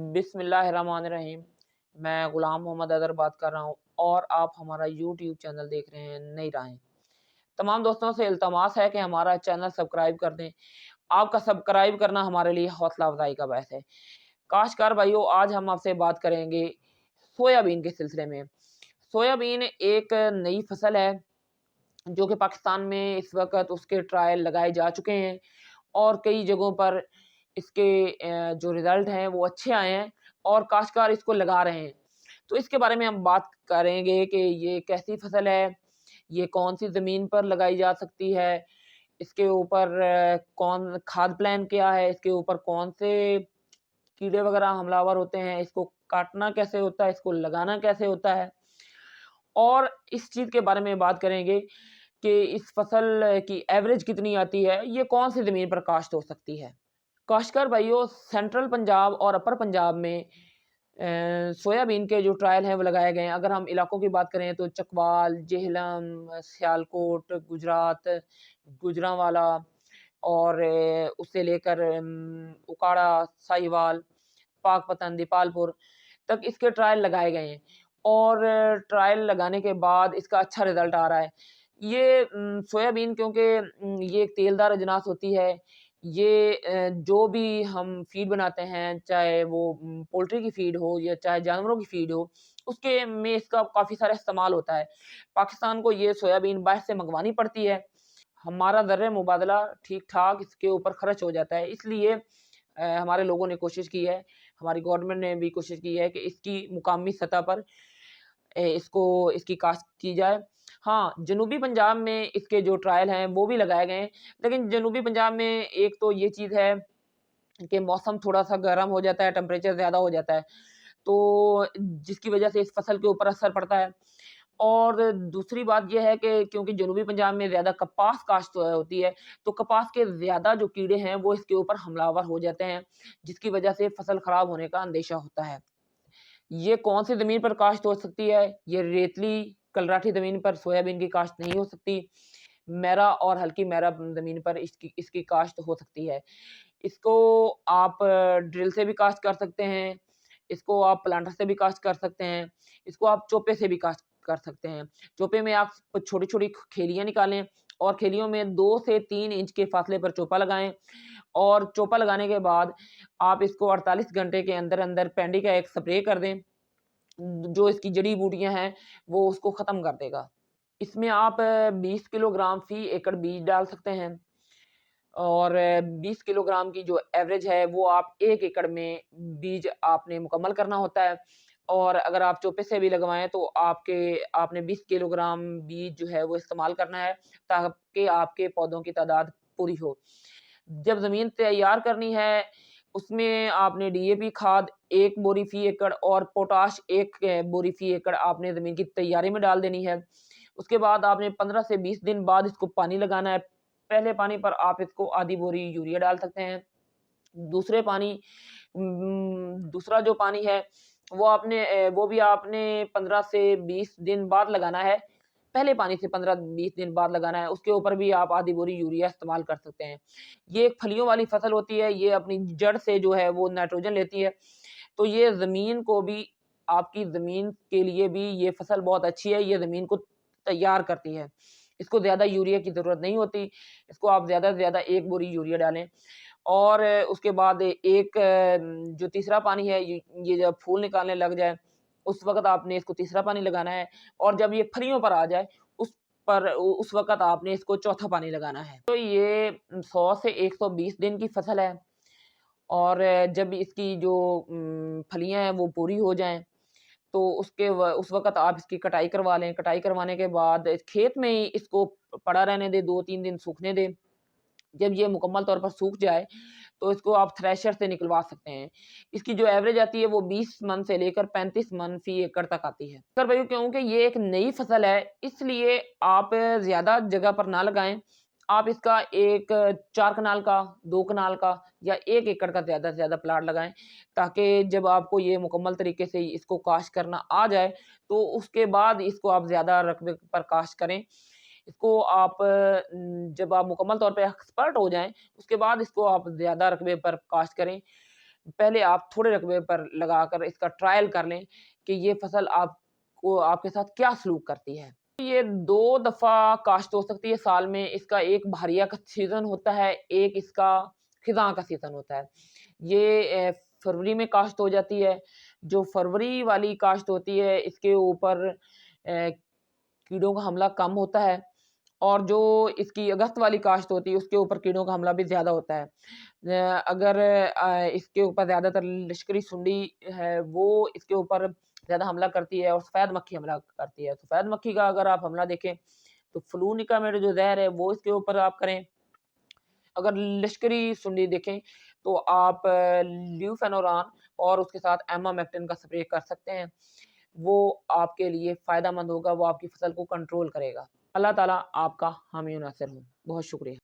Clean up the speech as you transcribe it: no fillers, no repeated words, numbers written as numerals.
बिस्मिल्लाहिर्रहमानिर्रहीम। मैं गुलाम मोहम्मद अदर बात कर रहा हूँ और आप हमारा यूट्यूब चैनल देख रहे हैं नई राहें। तमाम दोस्तों से इल्तमास है कि हमारा चैनल सब्सक्राइब कर दें। आपका सब्सक्राइब करना हमारे लिए हौसला अफजाई का बायस है। काश्तकार भाइयों, आज हम आपसे बात करेंगे सोयाबीन के सिलसिले में। सोयाबीन एक नई फसल है जो कि पाकिस्तान में इस वक्त उसके ट्रायल लगाए जा चुके हैं और कई जगहों पर इसके जो रिज़ल्ट हैं वो अच्छे आए हैं और काश्तकार इसको लगा रहे हैं। तो इसके बारे में हम बात करेंगे कि ये कैसी फसल है, ये कौन-सी ज़मीन पर लगाई जा सकती है, इसके ऊपर कौन खाद प्लान क्या है, इसके ऊपर कौन से कीड़े वगैरह हमलावर होते हैं, इसको काटना कैसे होता है, इसको लगाना कैसे होता है और इस चीज़ के बारे में बात करेंगे कि इस फसल की एवरेज कितनी आती है, ये कौन-सी ज़मीन पर काश्त हो सकती है। काश्तकार भाइयों, सेंट्रल पंजाब और अपर पंजाब में सोयाबीन के जो ट्रायल हैं वो लगाए गए हैं। अगर हम इलाकों की बात करें तो चकवाल, जेहलम, सियालकोट, गुजरात, गुजरांवाला और उससे लेकर उकाड़ा, साहिवाल, पाकपतन, दीपालपुर तक इसके ट्रायल लगाए गए हैं और ट्रायल लगाने के बाद इसका अच्छा रिज़ल्ट आ रहा है। ये सोयाबीन क्योंकि ये एक तेलदार अजनास होती है, ये जो भी हम फ़ीड बनाते हैं, चाहे वो पोल्ट्री की फ़ीड हो या चाहे जानवरों की फ़ीड हो, उसके में इसका काफ़ी सारा इस्तेमाल होता है। पाकिस्तान को ये सोयाबीन बाहर से मँगवानी पड़ती है। हमारा ज़र मुबादला ठीक-ठाक इसके ऊपर खर्च हो जाता है। इसलिए हमारे लोगों ने कोशिश की है, हमारी गवर्नमेंट ने भी कोशिश की है कि इसकी मुकामी सतह पर इसकी काश्त की जाए। हाँ, जनूबी पंजाब में इसके जो ट्रायल हैं वो भी लगाए गए हैं, लेकिन जनूबी पंजाब में एक तो ये चीज़ है कि मौसम थोड़ा-सा गर्म हो जाता है, टेम्परेचर ज़्यादा हो जाता है, तो जिसकी वजह से इस फसल के ऊपर असर पड़ता है। और दूसरी बात ये है कि क्योंकि जनूबी पंजाब में ज़्यादा कपास काश्त होती है, तो कपास के ज़्यादा जो कीड़े हैं वो इसके ऊपर हमलावर हो जाते हैं, जिसकी वजह से फसल खराब होने का अंदेशा होता है। ये कौन-सी ज़मीन पर काश्त हो सकती है? ये रेतली, कलराठी ज़मीन पर सोयाबीन की काश्त नहीं हो सकती। मैरा और हल्की मैरा ज़मीन पर इसकी इसकी काश्त हो सकती है। इसको आप ड्रिल से भी काश्त कर सकते हैं, इसको आप प्लांटर से भी काश्त कर सकते हैं, इसको आप चोपे से भी काश्त कर सकते हैं। चोपे में आप छोटी-छोटी खेलियाँ निकालें और खेलियों में 2 से 3 इंच के फासले पर चोपा लगाएँ और चोपा लगाने के बाद आप इसको 48 घंटे के अंदर-अंदर पैडी का एक स्प्रे कर दें, जो इसकी जड़ी-बूटियाँ हैं, वो उसको ख़त्म कर देगा। इसमें आप 20 किलोग्राम फ़ी एकड़ बीज डाल सकते हैं और 20 किलोग्राम की जो एवरेज है वो आप 1 एकड़ में बीज आपने मुकम्मल करना होता है और अगर आप चोपे से भी लगवाएँ तो आपने 20 किलोग्राम बीज जो है वो इस्तेमाल करना है ताकि आपके पौधों की तादाद पूरी हो। जब ज़मीन तैयार करनी है, उसमें आपने डीएपी खाद 1 बोरी फ़ी एकड़ और पोटाश 1 बोरी फ़ी एकड़ आपने ज़मीन की तैयारी में डाल देनी है। उसके बाद आपने 15 से 20 दिन बाद इसको पानी लगाना है। पहले पानी पर आप इसको आधी बोरी यूरिया डाल सकते हैं। दूसरा जो पानी है, वो भी आपने 15 से 20 दिन बाद लगाना है। पहले पानी से 15-20 दिन बाद लगाना है, उसके ऊपर भी आप आधी बोरी यूरिया इस्तेमाल कर सकते हैं। ये एक फलियों वाली फसल होती है, ये अपनी जड़ से जो है वो नाइट्रोजन लेती है, तो ये ज़मीन को भी आपकी ज़मीन के लिए भी ये फसल बहुत अच्छी है, ये ज़मीन को तैयार करती है। इसको ज़्यादा यूरिया की ज़रूरत नहीं होती, इसको आप ज़्यादा से ज़्यादा 1 बोरी यूरिया डालें और उसके बाद जो तीसरा पानी है, ये जब फूल निकालने लग जाए, उस वक़्त आपने इसको तीसरा पानी लगाना है और जब ये फलियों पर आ जाए, उस वक़्त आपने इसको चौथा पानी लगाना है। तो ये 100 से 120 दिन की फसल है और जब इसकी जो फलियाँ हैं वो पूरी हो जाएँ, तो उस वक़्त आप इसकी कटाई करवा लें। कटाई करवाने के बाद खेत में ही इसको पड़ा रहने दें, 2-3 दिन सूखने दें। जब ये मुकम्मल तौर पर सूख जाए, तो इसको आप थ्रेशर से निकलवा सकते हैं। इसकी जो एवरेज आती है वो 20 मन से लेकर 35 मन फ़ी एकड़ तक आती है। सर भाइयों, क्योंकि ये एक नई फसल है, इसलिए आप ज़्यादा जगह पर ना लगाएँ। आप इसका एक 4 कनाल का, 2 कनाल का या 1 एकड़ का ज़्यादा से ज़्यादा प्लॉट लगाएँ, ताकि जब आपको ये मुकम्मल तरीके से इसको काश्त करना आ जाए, तो उसके बाद इसको आप ज़्यादा रकबे पर काश्त करें। इसको आप जब आप मुकम्मल तौर पे एक्सपर्ट हो जाएँ, उसके बाद इसको आप ज़्यादा रकबे पर काश्त करें। पहले आप थोड़े रकबे पर लगाकर इसका ट्रायल कर लें कि ये फसल आपको आपके साथ क्या सलूक करती है। ये 2 दफ़ा काश्त हो सकती है साल में, इसका एक बहरिया का सीज़न होता है, एक इसका खिज़ां का सीज़न होता है। ये फरवरी में काश्त हो जाती है, जो फरवरी वाली काश्त होती है इसके ऊपर कीड़ों का हमला कम होता है और जो इसकी अगस्त वाली काश्त होती है उसके ऊपर कीड़ों का हमला भी ज़्यादा होता है। अगर इसके ऊपर ज़्यादातर लश्करी सुंडी है वो इसके ऊपर ज़्यादा हमला करती है और सफ़ेद मक्खी हमला करती है। सफ़ेद मक्खी का अगर आप हमला देखें तो फ्लूनिका में जो ज़हर है वो इसके ऊपर आप करें। अगर लश्करी सुंडी देखें तो आप ल्यूफेनोरान और उसके साथ एमामेक्टिन का स्प्रे कर सकते हैं। वो आपके लिए फ़ायदेमंद होगा, वो आपकी फसल को कंट्रोल करेगा। अल्लाह ताला आपका हामी और नासिर हो। बहुत शुक्रिया।